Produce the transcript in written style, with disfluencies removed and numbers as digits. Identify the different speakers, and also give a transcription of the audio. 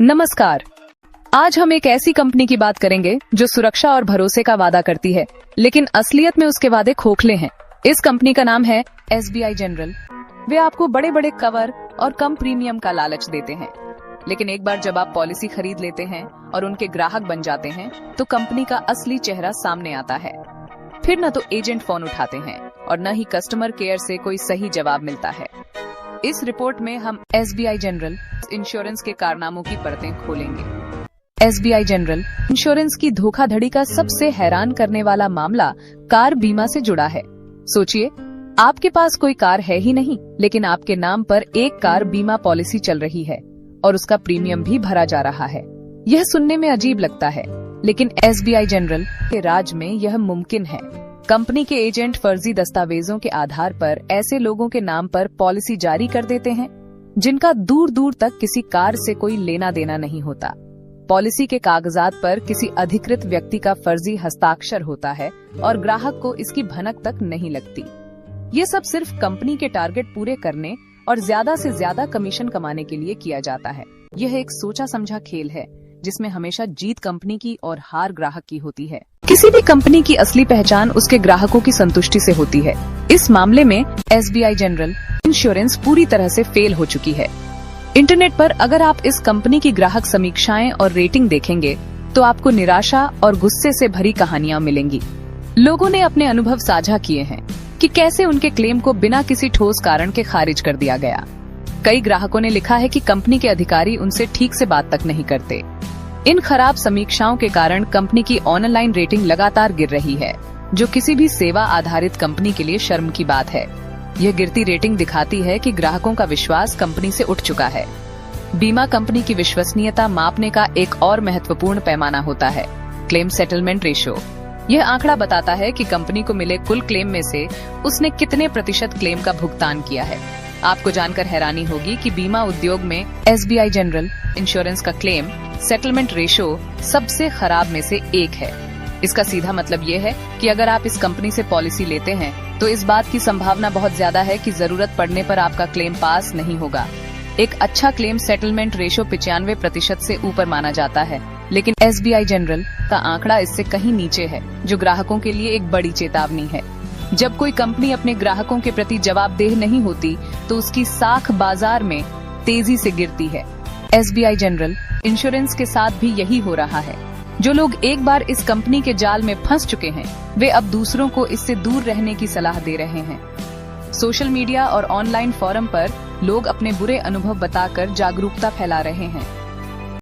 Speaker 1: नमस्कार। आज हम एक ऐसी कंपनी की बात करेंगे जो सुरक्षा और भरोसे का वादा करती है, लेकिन असलियत में उसके वादे खोखले हैं। इस कंपनी का नाम है SBI जनरल। वे आपको बड़े बड़े कवर और कम प्रीमियम का लालच देते हैं, लेकिन एक बार जब आप पॉलिसी खरीद लेते हैं और उनके ग्राहक बन जाते हैं, तो कंपनी का असली चेहरा सामने आता है। फिर न तो एजेंट फोन उठाते हैं और न ही कस्टमर केयर से कोई सही जवाब मिलता है। इस रिपोर्ट में हम SBI जनरल इंश्योरेंस के कारनामों की परतें खोलेंगे। SBI जनरल इंश्योरेंस की धोखाधड़ी का सबसे हैरान करने वाला मामला कार बीमा से जुड़ा है। सोचिए, आपके पास कोई कार है ही नहीं, लेकिन आपके नाम पर एक कार बीमा पॉलिसी चल रही है और उसका प्रीमियम भी भरा जा रहा है। यह सुनने में अजीब लगता है, लेकिन SBI जनरल के राज में यह मुमकिन है। कंपनी के एजेंट फर्जी दस्तावेजों के आधार पर ऐसे लोगों के नाम पर पॉलिसी जारी कर देते हैं जिनका दूर दूर तक किसी कार से कोई लेना देना नहीं होता। पॉलिसी के कागजात पर किसी अधिकृत व्यक्ति का फर्जी हस्ताक्षर होता है और ग्राहक को इसकी भनक तक नहीं लगती। ये सब सिर्फ कंपनी के टारगेट पूरे करने और ज्यादा से ज्यादा कमीशन कमाने के लिए किया जाता है। यह एक सोचा समझा खेल है जिसमें हमेशा जीत कंपनी की और हार ग्राहक की होती है। किसी भी कंपनी की असली पहचान उसके ग्राहकों की संतुष्टि से होती है। इस मामले में SBI जनरल इंश्योरेंस पूरी तरह से फेल हो चुकी है। इंटरनेट पर अगर आप इस कंपनी की ग्राहक समीक्षाएं और रेटिंग देखेंगे तो आपको निराशा और गुस्से से भरी कहानियां मिलेंगी। लोगों ने अपने अनुभव साझा किए हैं कि कैसे उनके क्लेम को बिना किसी ठोस कारण के खारिज कर दिया गया। कई ग्राहकों ने लिखा है कि कंपनी के अधिकारी उनसे ठीक से बात तक नहीं करते। इन खराब समीक्षाओं के कारण कंपनी की ऑनलाइन रेटिंग लगातार गिर रही है, जो किसी भी सेवा आधारित कंपनी के लिए शर्म की बात है। यह गिरती रेटिंग दिखाती है कि ग्राहकों का विश्वास कंपनी से उठ चुका है। बीमा कंपनी की विश्वसनीयता मापने का एक और महत्वपूर्ण पैमाना होता है क्लेम सेटलमेंट रेशियो। यह आंकड़ा बताता है कि कंपनी को मिले कुल क्लेम में से उसने कितने प्रतिशत क्लेम का भुगतान किया है। आपको जानकर हैरानी होगी कि बीमा उद्योग में SBI जनरल इंश्योरेंस का क्लेम सेटलमेंट रेशियो सबसे खराब में से एक है। इसका सीधा मतलब ये है कि अगर आप इस कंपनी से पॉलिसी लेते हैं तो इस बात की संभावना बहुत ज्यादा है कि जरूरत पड़ने पर आपका क्लेम पास नहीं होगा। एक अच्छा क्लेम सेटलमेंट रेशियो 95% से ऊपर माना जाता है, लेकिन SBI जनरल का आंकड़ा इससे कहीं नीचे है, जो ग्राहकों के लिए एक बड़ी चेतावनी है। जब कोई कंपनी अपने ग्राहकों के प्रति जवाबदेह नहीं होती तो उसकी साख बाजार में तेजी से गिरती है। SBI जनरल इंश्योरेंस के साथ भी यही हो रहा है। जो लोग एक बार इस कंपनी के जाल में फंस चुके हैं, वे अब दूसरों को इससे दूर रहने की सलाह दे रहे हैं। सोशल मीडिया और ऑनलाइन फोरम पर लोग अपने बुरे अनुभव बताकर जागरूकता फैला रहे हैं।